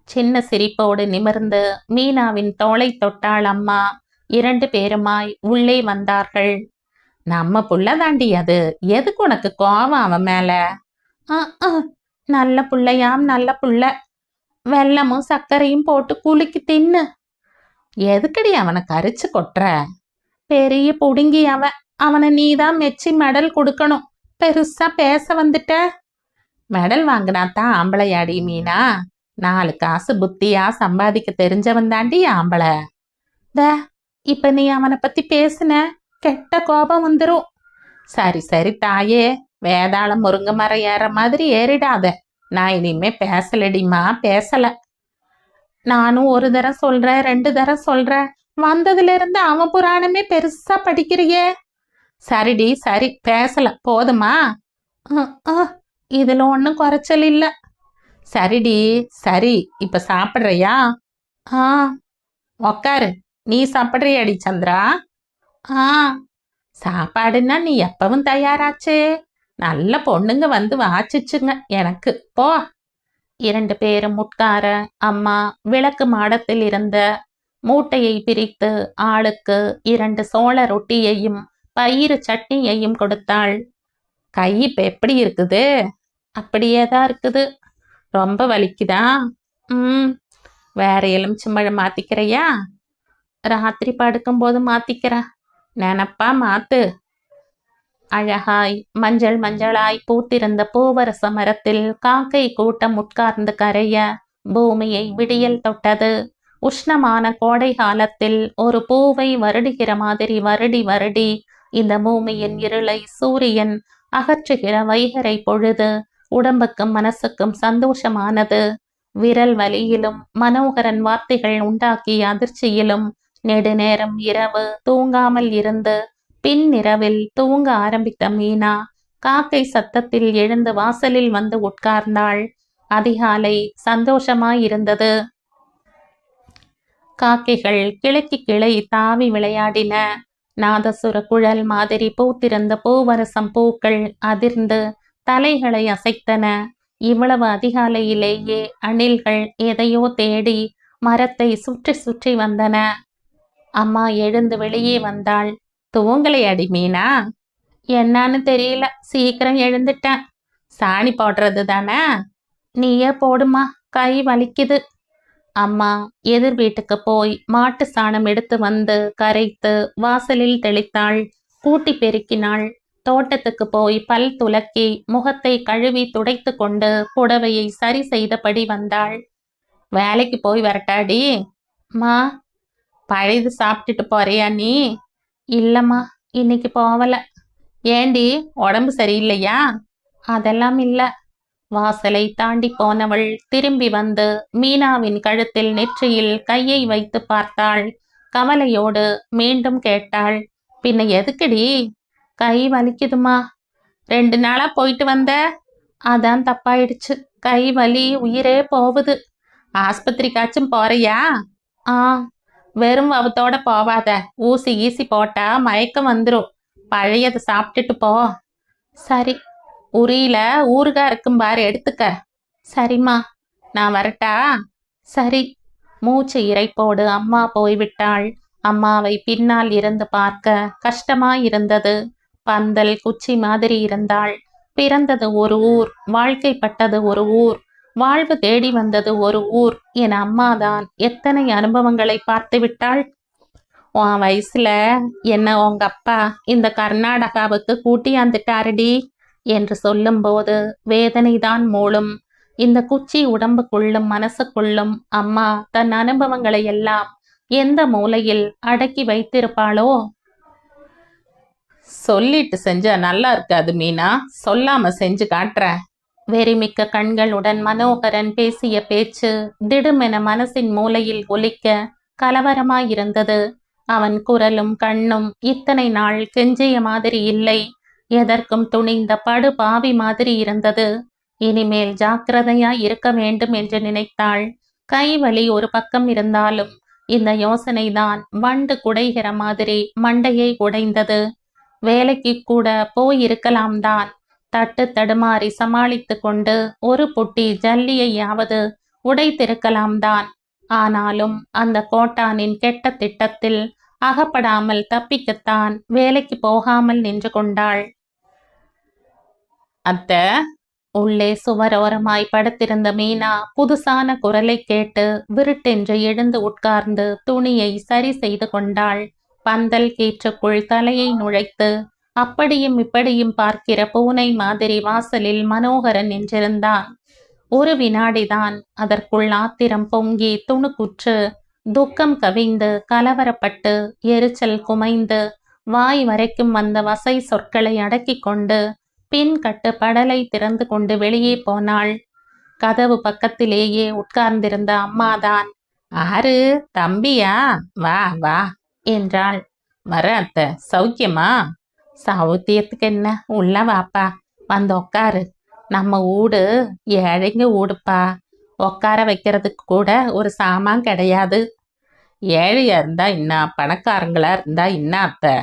சின்ன சிரிப்போடு நிமிர்ந்து மீனாவின் தோளை தொட்டாள் அம்மா. 2 பேருமாய் உள்ளே வந்தார்கள். நம்ம புள்ள தாண்டி அது, எதுக்கு உனக்கு கோவம் அவன் மேல? நல்ல புள்ளையாம், நல்ல புள்ள. வெல்லமும் சர்க்கரையும் போட்டு குலுக்கி தின்னு. எதுக்கடி அவனை கரிச்சு கொட்டுற? பெரிய புடுங்கி அவனை நீதான் மெச்சி மெடல் கொடுக்கணும். பெருசா பேச வந்துட்ட. மெடல் வாங்கினாத்தான் ஆம்பளையாடி மீனா. 4 காசு புத்தியா சம்பாதிக்க தெரிஞ்சவன் தாண்டி ஆம்பளை. இப்ப நீ அவனை பத்தி பேசுன, கெட்ட கோபம் வந்துடும். சரி சரி தாயே, வேதாளம் முருங்கை மரம் ஏற மாதிரி ஏறிடாத. நான் இனிமே பேசலடிமா, பேசல. நானும் ஒரு தரம் சொல்றேன், 2 தரம் சொல்றேன். வந்ததுல இருந்து அவன் புராணமே பெருசா படிக்கிறியே. சரிடி சரி, பேசல போதுமா? இதுல ஒன்றும் குறைச்சல் இல்ல. சரிடி சரி, இப்ப சாப்பிட்றியா? ஆ. உக்காரு. நீ சாப்பிட்றியாடி சந்திரா? ஆ. சாப்பாடுன்னா நீ எப்பவும் தயாராச்சே. நல்ல பொண்ணுங்க வந்து வாச்சிச்சுங்க எனக்கு. போ. 2 பேரும் உட்கார அம்மா விளக்கு மாடத்தில் இருந்த மூட்டையை பிரித்து ஆளுக்கு 2 சோள ரொட்டியையும் பயிறு சட்னியையும் கொடுத்தாள். கை இப்ப எப்படி இருக்குது? அப்படியே தான் இருக்குது. ரொம்ப வலிக்குதா? வேற எலுமிச்சம்பழம் மாத்திக்கிறையா? ராத்திரி படுக்கும்போது மாத்திக்கிறேன். நினப்பா மாத்து. அழகாய் மஞ்சள் மஞ்சளாய் பூத்திருந்த பூவரச மரத்தில் காக்கை கூட்டம் உட்கார்ந்து கரைய பூமியை விடியல் தொட்டது. உஷ்ணமான கோடை காலத்தில் ஒரு பூவை வருடுகிற மாதிரி வருடி வருடி இந்த பூமியின் இருளை சூரியன் அகற்றுகிற வைகரை பொழுது உடம்புக்கும் மனசுக்கும் சந்தோஷமானது. விரல் வலியிலும் மனோகரன் வார்த்தைகள் உண்டாக்கிய அதிர்ச்சியிலும் நெடுநேரம் இரவு தூங்காமல் இருந்து பின்னிரவில் தூங்க ஆரம்பித்த மீனா காக்கை சத்தத்தில் எழுந்து வாசலில் வந்து உட்கார்ந்தாள். அதிகாலை சந்தோஷமாயிருந்தது. காக்கைகள் கிளைக்கு கிளை தாவி விளையாடின. நாதசுர குழல் மாதிரி பூத்திருந்த பூவரசம் பூக்கள் அதிர்ந்து தலைகளை அசைத்தன. இவ்வளவு அதிகாலையிலேயே அணில்கள் எதையோ தேடி மரத்தை சுற்றி சுற்றி வந்தன. அம்மா எழுந்து வெளியே வந்தாள். தூங்கலையாடி மீனா? என்னான்னு தெரியல, சீக்கிரம் எழுந்துட்டேன். சாணி போடுறது தானே? நீயே போடுமா, கை வலிக்குது. அம்மா எதிர் வீட்டுக்கு போய் மாட்டு சாணம் எடுத்து வந்து கரைத்து வாசலில் தெளித்தாள். கூட்டி பெருக்கினாள். தோட்டத்துக்கு போய் பல் துலக்கி முகத்தை கழுவி துடைத்து கொண்டு புடவையை சரி செய்தபடி வந்தாள். வேலைக்கு போய் வரட்டாடி? மா. பழையது சாப்பிட்டுட்டு போறியா நீ? இல்லம்மா, இன்னைக்கு போவல. ஏண்டி, உடம்பு சரியில்லையா? அதெல்லாம் இல்ல. வாசலை தாண்டி போனவள் திரும்பி வந்து மீனாவின் கழுத்தில் நெற்றியில் கையை வைத்து பார்த்தாள். கவலையோடு மீண்டும் கேட்டாள், பின்ன எதுக்குடி? கை வலிக்குதுமா. 2 நாளா போயிட்டு வந்த? அதான் தப்பாயிடுச்சு. கை வலி உயிரே போகுது. ஆஸ்பத்திரிக்காச்சும் போறியா? ஆ. வெறும் வவுத்தோட போவாத. ஊசி ஈசி போட்டா மயக்கம் வந்துடும். பழையது சாப்பிட்டுட்டு போ. சரி. உரியில ஊறுகாய் இருக்கும் பாரு, எடுத்துக்க. சரிம்மா. நான் வரட்டா? சரி. மூச்சு இறைப்போடு அம்மா போய்விட்டாள். அம்மாவை பின்னால் இருந்து பார்க்க கஷ்டமாயிருந்தது. பந்தல் குச்சி மாதிரி இருந்தாள். பிறந்தது ஒரு ஊர், வாழ்க்கைப்பட்டது ஒரு ஊர், வாழ்வு தேடி வந்தது ஒரு ஊர் என் அம்மாதான் எத்தனை அனுபவங்களை பார்த்து விட்டாள். உன் வயசுல என்ன உங்க அப்பா இந்த கர்நாடகாவுக்கு கூட்டியாந்துட்டாருடி என்று சொல்லும்போது வேதனைதான் மூளும். இந்த குச்சி உடம்புக்குள்ளும் மனசுக்குள்ளும் அம்மா தன் அனுபவங்களை எல்லாம் எந்த மூலையில் அடக்கி வைத்திருப்பாளோ? சொல்லிட்டு செஞ்சா நல்லா இருக்காது மீனா, சொல்லாம செஞ்சு காட்டுற. வெறிமிக்க கண்களுடன் மனோகரன் பேசிய பேச்சு திடுமென மனசின் மூலையில் ஒலிக்க கலவரமாயிருந்தது. அவன் குரலும் கண்ணும் இத்தனை நாள் கெஞ்சிய மாதிரி இல்லை, எதற்கும் துணிந்த படு பாவி மாதிரி இருந்தது. இனிமேல் ஜாக்கிரதையாய் இருக்க வேண்டும் என்று நினைத்தாள். கைவலி ஒரு பக்கம் இருந்தாலும் இந்த யோசனைதான் வண்டு குடைகிற மாதிரி மண்டையை குடைந்தது. வேலைக்கு கூட போயிருக்கலாம் தான். தட்டு தடுமாறி சமாளித்து கொண்டு ஒரு புட்டி ஜல்லியையாவது உடைத்திருக்கலாம் தான். ஆனாலும் அந்த கோட்டானின் கெட்ட திட்டத்தில் அகப்படாமல் தப்பிக்கத்தான் வேலைக்கு போகாமல் நின்று கொண்டாள். அத்தை. உள்ளே சுவரோரமாய் படுத்திருந்த மீனா புதுசான குரலை கேட்டு விருட்டென்று எழுந்து உட்கார்ந்து துணியை சரி செய்து கொண்டாள். பந்தல் கீற்றுக்குள் தலையை நுழைத்து அப்படியும் இப்படியும் பார்க்கிற பூனை மாதிரி வாசலில் மனோகரன் நின்றிருந்தான். ஒரு வினாடிதான் அதற்குள் ஆத்திரம் பொங்கி துணுக்குற்று துக்கம் கவிந்து கலவரப்பட்டு எரிச்சல் குமைந்து வாய் வரைக்கும் வந்த வசை சொற்களை அடக்கிக் கொண்டு பின் கட்டு படலை திறந்து கொண்டு வெளியே போனாள். கதவு பக்கத்திலேயே உட்கார்ந்திருந்த அம்மாதான், ஆறு தம்பியா, வா வா என்றாள். வர அத்தை, சௌக்கியமா? சௌத்தியத்துக்கு என்ன, உள்ள வாப்பா, வந்து உக்காரு. நம்ம ஊடு ஏழைங்க ஊடுப்பா, உக்கார வைக்கிறதுக்கு கூட ஒரு சாமான் கிடையாது. ஏழையா இருந்தா என்ன, பணக்காரங்களா இருந்தா என்ன அத்தை,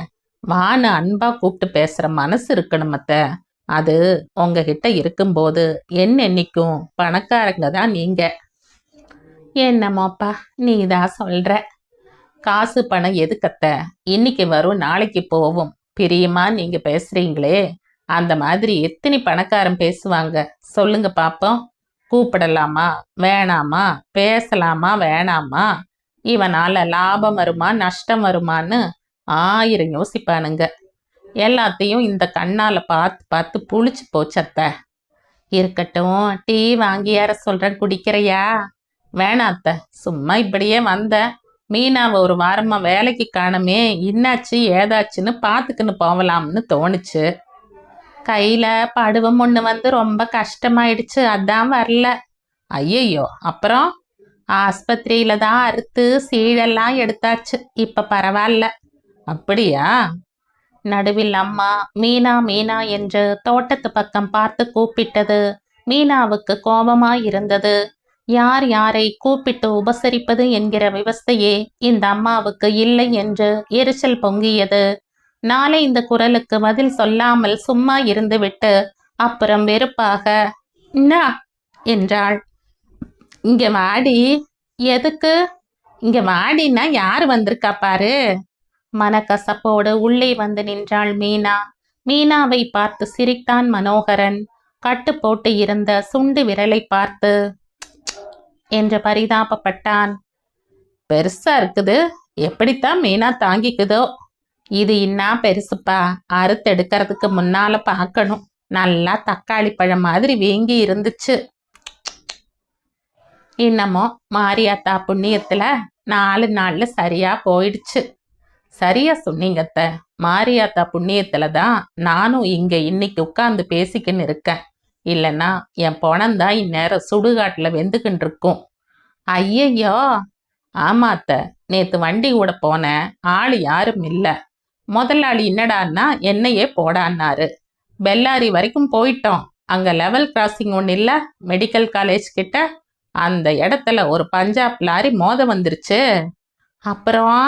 வான்னு அன்பா கூப்பிட்டு பேசுற மனசு இருக்கணும் அத்தை. அது உங்ககிட்ட இருக்கும்போது என்னைக்கும் பணக்காரங்க தான் நீங்க. என்னமோப்பா நீதான் சொல்ற. காசு பணம் எதுக்கத்த, இன்னைக்கு வரும் நாளைக்கு போகும், பிரியமா நீங்க பேசுறீங்களே, அந்த மாதிரி எத்தனை பணக்காரன் பேசுவாங்க சொல்லுங்க பாப்போம். கூப்பிடலாமா வேணாமா, பேசலாமா வேணாமா, இவனால லாபம் வருமா நஷ்டம் வருமான்னு 1000 யோசிப்பானுங்க. எல்லாத்தையும் இந்த கண்ணால பார்த்து பார்த்து புளிச்சு போச்சத்த. இருக்கட்டும், டீ வாங்கியார சொல்றேன், குடிக்கிறையா? வேணாத்த, சும்மா இப்படியே வந்த. மீனாவை ஒரு வாரமா வேலைக்கு காணமே, இன்னாச்சு ஏதாச்சுன்னு பார்த்துக்கின்னு போகலாம்னு தோணுச்சு. கையில படுவம் ஒன்று வந்து ரொம்ப கஷ்டமாயிடுச்சு, அதான் வரல. ஐயையோ, அப்புறம்? ஆஸ்பத்திரியில தான் அறுத்து சீழெல்லாம் எடுத்தாச்சு, இப்ப பரவாயில்ல. அப்படியா? நடுவில் அம்மா மீனா மீனா என்று தோட்டத்து பக்கம் பார்த்து கூப்பிட்டது மீனாவுக்கு கோபமாயிருந்தது. யார் யாரை கூப்பிட்டு உபசரிப்பது என்கிற விவஸ்தையே இந்த அம்மாவுக்கு இல்லை என்று எரிச்சல் பொங்கியது. நாளை இந்த குரலுக்கு பதில் சொல்லாமல் சும்மா இருந்துவிட்டு அப்புறம் வெறுப்பாக என்ன என்றாள். இங்க வாடி. எதுக்கு? இங்க வாடின்னா யாரு வந்திருக்கா பாரு. மனக்கசப்போடு உள்ளே வந்து நின்றாள் மீனா. மீனாவை பார்த்து சிரித்தான் மனோகரன். கட்டு போட்டு இருந்த சுண்டு விரலை பார்த்து என்று பரிதாபப்பட்டான். பெருசா இருக்குது, எப்படித்தான் மீனா தாங்கிக்குதோ. இது இன்னா பெருசுப்பா, அறுத்தெடுக்கிறதுக்கு முன்னால பார்க்கணும். நல்லா தக்காளி பழம் மாதிரி வீங்கி இருந்துச்சு. இன்னமும் மாரியாத்தா புண்ணியத்துல 4 நாள்ல சரியா போயிடுச்சு. சரியா சொன்னீங்கத்த, மாரியாத்தா புண்ணியத்துல தான் நானும் இங்க இன்னைக்கு உட்கார்ந்து பேசிக்கின்னு இருக்கேன். இல்லைன்னா என் பொணந்தான் இந்நேரம் சுடுகாட்டுல வெந்துக்கின்னு இருக்கும். ஐயையோ. ஆமாத்த, நேத்து வண்டி கூட போனேன், ஆளு யாரும் இல்ல. முதலாளி என்னடான்னா என்னையே போடான்னாரு. பெல்லாரி வரைக்கும் போயிட்டோம். அங்க லெவல் கிராசிங் ஒன்று இல்ல, மெடிக்கல் காலேஜ் கிட்ட, அந்த இடத்துல ஒரு பஞ்சாப் லாரி மோத வந்துருச்சு. அப்புறம்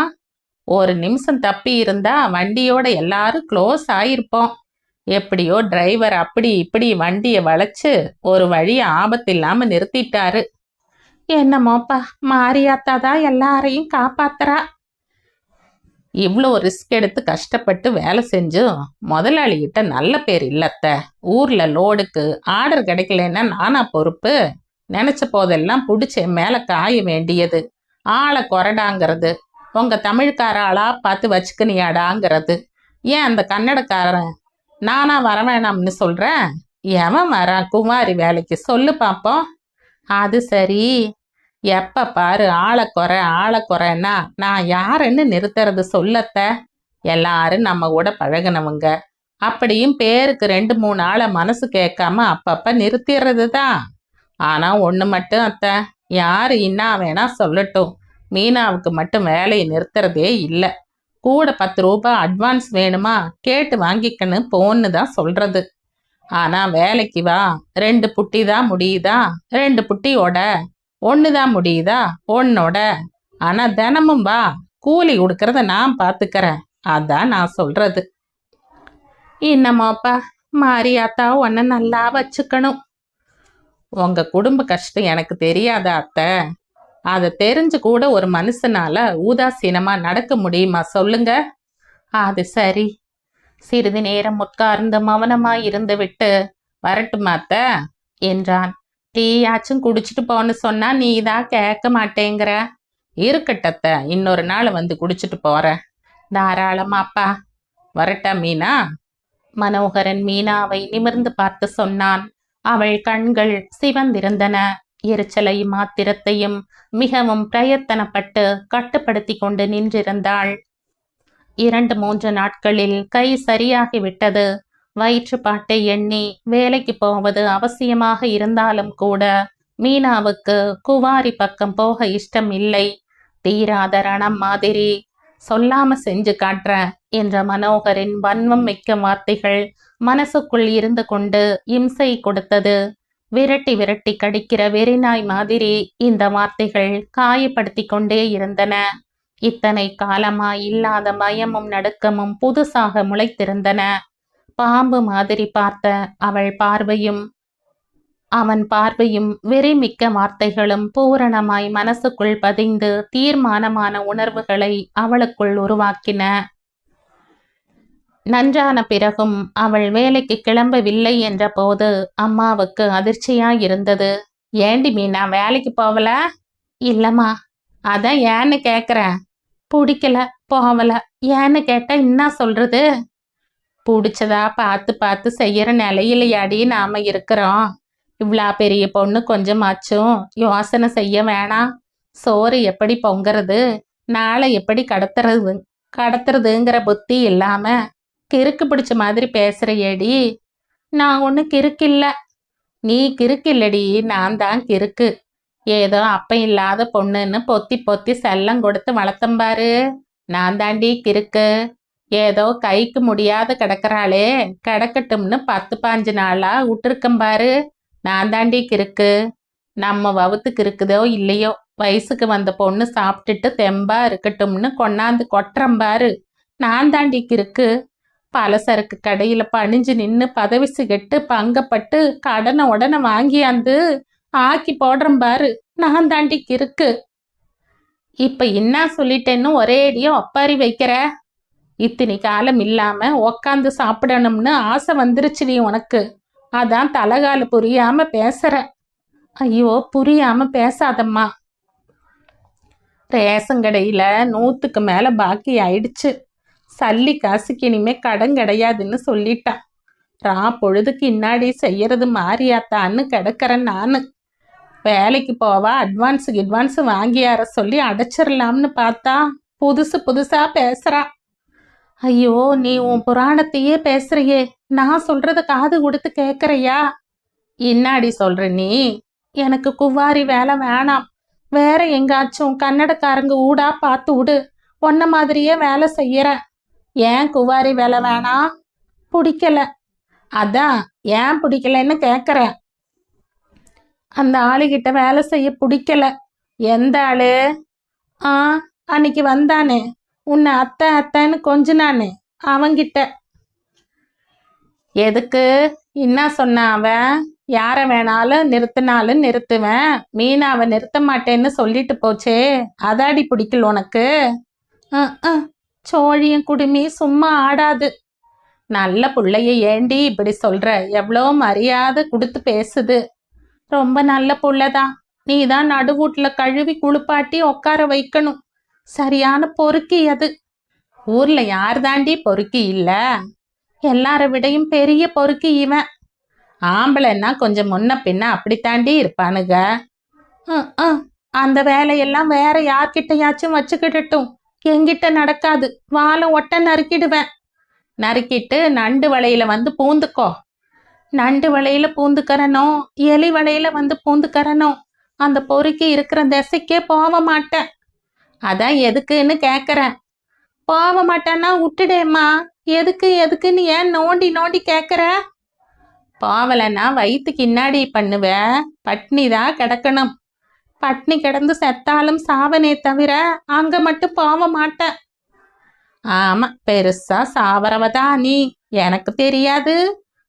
ஒரு நிமிஷம் தப்பி இருந்தா வண்டியோட எல்லாரும் க்ளோஸ் ஆயிருப்போம். எப்படியோ டிரைவர் அப்படி இப்படி வண்டியை வளைச்சு ஒரு வழியை ஆபத்து இல்லாம நிறுத்திட்டாரு. என்னமோப்பா, மாரியாத்தா தான் எல்லாரையும் காப்பாத்துறா. இவ்வளோ ரிஸ்க் எடுத்து கஷ்டப்பட்டு வேலை செஞ்சும் முதலாளிகிட்ட நல்ல பேர் இல்லத்த. ஊர்ல லோடுக்கு ஆர்டர் கிடைக்கலன்னா நானா பொறுப்பு? நினைச்ச போதெல்லாம் பிடிச்ச மேலே காய வேண்டியது. ஆளை கொரடாங்கிறது, உங்க தமிழ்கார ஆளா பார்த்து வச்சுக்கனியாடாங்கிறது. ஏன் அந்த கன்னடக்காரன் நானா வர வேணாம்னு சொல்றேன்? எவன் வரான் குமாரி வேலைக்கு சொல்லு பார்ப்போம். அது சரி, எப்ப பாரு ஆளை குறைன்னா நான் யாருன்னு நிறுத்துறது சொல்லத்த? எல்லாரும் நம்ம கூட பழகினவங்க. அப்படியும் பேருக்கு 2-3 ஆளை மனசு கேட்காம அப்பப்ப நிறுத்திடுறது தான். ஆனா ஒண்ணு மட்டும் அத்தை, யாரு இன்னா வேணா சொல்லட்டும், மீனாவுக்கு மட்டும் வேலையை நிறுத்துறதே இல்லை. கூட 10 ரூபாய் அட்வான்ஸ் வேணுமா கேட்டு வாங்கிக்கன்னு போன்னு தான் சொல்றது. ஆனா வேலைக்கு வா, 2 புட்டி தான் முடியுதா, 2 புட்டியோட 1 தான் முடியுதா, 1ஓட. ஆனா தினமும் வா, கூலி கொடுக்கறத நான் பார்த்துக்கிறேன், அதான் நான் சொல்றது. இன்னமாப்பா, மாரியாத்தா உன்னை நல்லா வச்சுக்கணும். உங்க குடும்ப கஷ்டம் எனக்கு தெரியாத அத்தை? அதை தெரிஞ்சு கூட ஒரு மனுஷனால உதாசீனமா நடக்க முடியுமா சொல்லுங்க? அது சரி. சிறிது நேரம் உட்கார்ந்து மௌனமாய் இருந்து விட்டு வரட்டுமாத்த என்றான். டீயாச்சும் குடிச்சிட்டு போன்னு சொன்னா நீ தான் கேட்க மாட்டேங்கிற. இருக்கட்டத்த, இன்னொரு நாள் வந்து குடிச்சிட்டு போறேன். தாராளமாப்பா. வரட்டா மீனா? மனோகரன் மீனாவை நிமிர்ந்து பார்த்து சொன்னான். அவள் கண்கள் சிவந்திருந்தன. எரிச்சலையும் ஆத்திரத்தையும் மிகவும் பிரயத்தனப்பட்டு கட்டுப்படுத்தி கொண்டு நின்றிருந்தாள். 2-3 நாட்களில் கை சரியாகிவிட்டது. வயிற்றுப்பாட்டை எண்ணி வேலைக்கு போவது அவசியமாக இருந்தாலும் கூட மீனாவுக்கு குவாரி பக்கம் போக இஷ்டம் இல்லை. தீராத ரணம் மாதிரி சொல்லாம செஞ்சு காட்டுற என்ற மனோகரின் வன்மம் மிக்க வார்த்தைகள் மனசுக்குள் இருந்து கொண்டு இம்சை கொடுத்தது. விரட்டி விரட்டி கடிக்கிற வெறிநாய் மாதிரி இந்த வார்த்தைகள் காயப்படுத்தி கொண்டே இருந்தன. இத்தனை காலமா இல்லாத பயமும் நடுக்கமும் புதுசாக முளைத்திருந்தன. பாம்பு மாதிரி பார்த்த அவன் பார்வையும் வெறிமிக்க வார்த்தைகளும் பூரணமாய் மனசுக்குள் பதிந்து தீர்மானமான உணர்வுகளை அவளுக்குள் உருவாக்கின. நன்றான பிறகும் அவள் வேலைக்கு கிளம்பவில்லை என்ற போது அம்மாவுக்கு அதிர்ச்சியாயிருந்தது. ஏண்டி மீனா வேலைக்கு போகல? இல்லம்மா. அதான் ஏன்னு கேட்குறேன். பிடிக்கல, போகல. ஏன்னு கேட்டா என்ன சொல்றது? பிடிச்சதா பார்த்து பார்த்து செய்யற நிலையிலையாடி நாம இருக்கிறோம். இவ்வளோ பெரிய பொண்ணு கொஞ்சமாச்சும் யோசனை செய்ய வேணாம். சோறு எப்படி பொங்குறது, நாளை எப்படி கடத்துறதுங்கிற புத்தி இல்லாம கிறுக்கு பிடிச்ச மாதிரி பேசுற ஏடி. நான் ஒண்ணு கிறுக்கில்ல. நீ கிறுக்கில்லடி, நான் தான் கிறுக்கு. ஏதோ அப்ப இல்லாத பொண்ணுன்னு பொத்தி பொத்தி செல்லம் கொடுத்து வளர்த்தம்பாரு. நான் தாண்டி கிறுக்கு. ஏதோ கைக்கு முடியாத கிடக்குறாளே, கிடக்கட்டும்னு 10-15 நாளா விட்டுருக்கம்பாரு. நான் தாண்டி கிறுக்கு. நம்ம வவுத்துக்கு இருக்குதோ இல்லையோ, வயசுக்கு வந்த பொண்ணு சாப்பிட்டுட்டு தெம்பா இருக்கட்டும்னு கொண்டாந்து கொட்டுறம்பாரு. நான் தாண்டி கிறுக்கு. பலசரக்கு கடையில பணிஞ்சு நின்று பதவி சிகட்டு பங்கப்பட்டு கடனை உடனே வாங்கியாந்து ஆக்கி போடுறம்பாரு. நான் தாண்டி கிறுக்கு. இப்ப என்ன சொல்லிட்டேன்னு ஒரேடியா ஒப்பாரி வைக்கிற? இத்தனை காலம் இல்லாம உக்காந்து சாப்பிடணும்னு ஆசை வந்துருச்சுடி உனக்கு. அதான் தலகால புரியாம பேசுற. ஐயோ, புரியாம பேசாதம்மா. ரேஷன் கடையில 100க்கு மேல பாக்கி ஆயிடுச்சு. சல்லி காசுக்கு இனிமே கடன் கிடையாதுன்னு சொல்லிட்டான். பொழுதுக்கு இன்னாடி செய்யறது மாறியாத்தான்னு கிடக்கிறேன் நானு. வேலைக்கு போவா அட்வான்ஸ் வாங்கியார சொல்லி அடைச்சிடலாம்னு பார்த்தா புதுசா பேசுறா. ஐயோ, நீ உன் புராணத்தையே பேசுறியே. நான் சொல்றத காது கொடுத்து கேட்கறியா? இன்னாடி சொல்ற நீ? எனக்கு குவாரி வேலை வேணாம். வேற எங்காச்சும் கன்னடக்காரங்க ஊடா பார்த்து விடு. உன்ன மாதிரியே வேலை செய்யற. ஏன் குவாரி வேலை வேணாம்? பிடிக்கல. அதான் ஏன் பிடிக்கலன்னு கேட்குற. அந்த ஆளுகிட்ட வேலை செய்ய பிடிக்கல. எந்த ஆளு? அன்னைக்கு வந்தானே, உன்னை அத்தைன்னு கொஞ்சினானே, அவங்கிட்ட. எதுக்கு? என்ன சொன்ன அவன்? யாரை வேணாலும் நிறுத்தினாலும் நிறுத்துவேன், மீனாவை நிறுத்த மாட்டேன்னு சொல்லிட்டு போச்சே, அதாடி பிடிக்கல உனக்கு? சோழியும் குடுமி சும்மா ஆடாது. நல்ல புள்ளைய ஏண்டி இப்படி சொல்ற? எவ்வளோ மரியாதை கொடுத்து பேசுது. ரொம்ப நல்ல புள்ளதான். நீ தான் நடுவூட்டில் கழுவி குளிப்பாட்டி உட்கார வைக்கணும். சரியான பொறுக்கி அது. ஊர்ல யார் தாண்டி பொறுக்கி இல்ல? எல்லார விடையும் பெரிய பொறுக்கி இவன். ஆம்பளைன்னா கொஞ்சம் முன்ன பின்ன அப்படித்தாண்டி இருப்பானுங்க. அந்த வேலையெல்லாம் வேற யார்கிட்டயாச்சும் வச்சுக்கிடட்டும். என்கிட்ட நடக்காது. வாழை ஒட்ட நறுக்கிடுவேன். நறுக்கிட்டு நண்டு வலையில வந்து பூந்துக்கோ. நண்டு வலையில பூந்துக்கறனோ, எலி வலையில வந்து பூந்துக்கறனோ, அந்த பொறுக்கி இருக்கிற திசைக்கே போக மாட்டேன். அதான் எதுக்குன்னு கேட்குறேன். போக மாட்டேன்னா விட்டுடேம்மா. எதுக்குன்னு ஏன் நோண்டி நோண்டி கேட்குற? போவலைன்னா வயிற்றுக்கு இன்னாடி பண்ணுவேன். பட்னி தான் கிடக்கணும். பட்னி கிடந்து செத்தாலும் சாவனே தவிர அங்க மட்டும் போக மாட்டேன். ஆமா, பெருசா சாவரவதான் நீ. எனக்கு தெரியாது.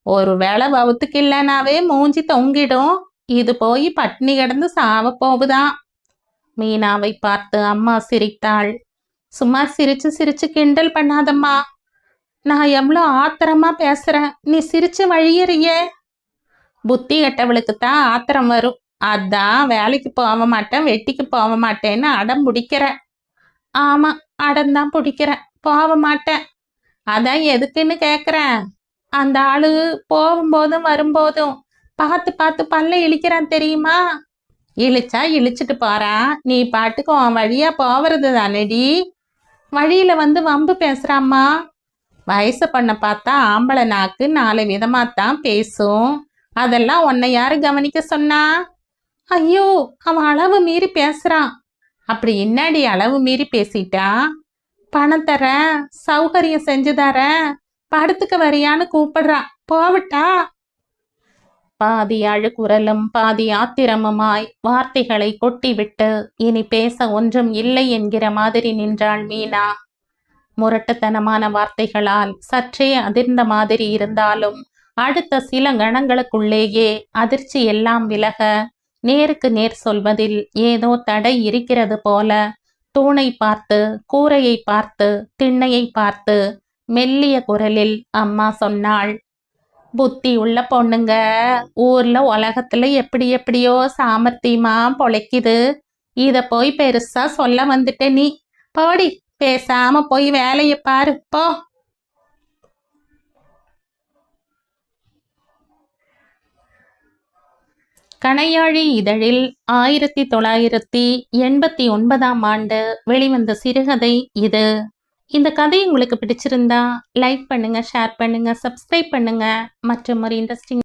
ஒரு வேளை வவுத்துக்கு இல்லைனாவே மூஞ்சி தொங்கிடும். இது போய் பட்னி கிடந்து சாவ போகுதான். மீனாவை பார்த்து அம்மா சிரித்தாள். சும்மா சிரிச்சு சிரிச்சு கிண்டல் பண்ணாதம்மா. நான் எவ்வளோ ஆத்திரமா பேசுறேன், நீ சிரிச்சு வழியறியே. புத்தி கெட்டவளுக்குத்தான் ஆத்திரம் வரும். அதான் வேலைக்கு போக மாட்டேன், வெட்டிக்கு போக மாட்டேன்னு அடம் பிடிக்கிறேன். ஆமா, அடம்தான் பிடிக்கிறேன், போக மாட்டேன். அதான் எதுக்குன்னு கேட்குறேன். அந்த ஆளு போகும்போதும் வரும்போதும் பார்த்து பார்த்து பல்ல இழிக்கிறான் தெரியுமா? இழிச்சா இழிச்சிட்டு போறான். நீ பாட்டுக்கு உன் வழியா போவது தானேடி. வழியில வந்து வம்பு பேசுறாம்மா. வயசு பண்ண பார்த்தா ஆம்பளை நாக்கு 4 விதமாத்தான் பேசும். அதெல்லாம் உன்னை யாரு கவனிக்க சொன்னா? ஐயோ, அவன் அளவு மீறி பேசுறான். அப்படி என்னாடி அளவு மீறி பேசிட்டா? பணம் தரேன், சௌகரியம் செஞ்சு தரேன், படுத்துக்க வரியான்னு கூப்பிடுறான். போவட்டா? பாதி அழுகுரலும் பாதி ஆத்திரமுமாய் வார்த்தைகளை கொட்டிவிட்டு இனி பேச ஒன்றும் இல்லை என்கிற மாதிரி நின்றாள் மீனா. முரட்டுத்தனமான வார்த்தைகளால் சற்றே அதிர்ந்த மாதிரி இருந்தாலும் அடுத்த சில கணங்களுக்குள்ளேயே அதிர்ச்சி எல்லாம் விலக நேருக்கு நேர் சொல்வதில் ஏதோ தடை இருக்கிறது போல தூணை பார்த்து, கூரையை பார்த்து, திண்ணையை பார்த்து மெல்லிய குரலில் அம்மா சொன்னாள். புத்தி உள்ள பொண்ணுங்க ஊர்ல உலகத்துல எப்படி எப்படியோ சாமர்த்தியமா பொழைக்குது. இத போய் பெருசா சொல்ல வந்துட்ட நீ. போடி, பேசாம போய் வேலையை பாரு போ. கணையாழி இதழில் 1989ஆம் ஆண்டு வெளிவந்த சிறுகதை இது. இந்த கதை உங்களுக்கு பிடிச்சிருந்தா லைக் பண்ணுங்க, ஷேர் பண்ணுங்க, சப்ஸ்கிரைப் பண்ணுங்க. மற்றும் ஒரு இன்ட்ரெஸ்டிங்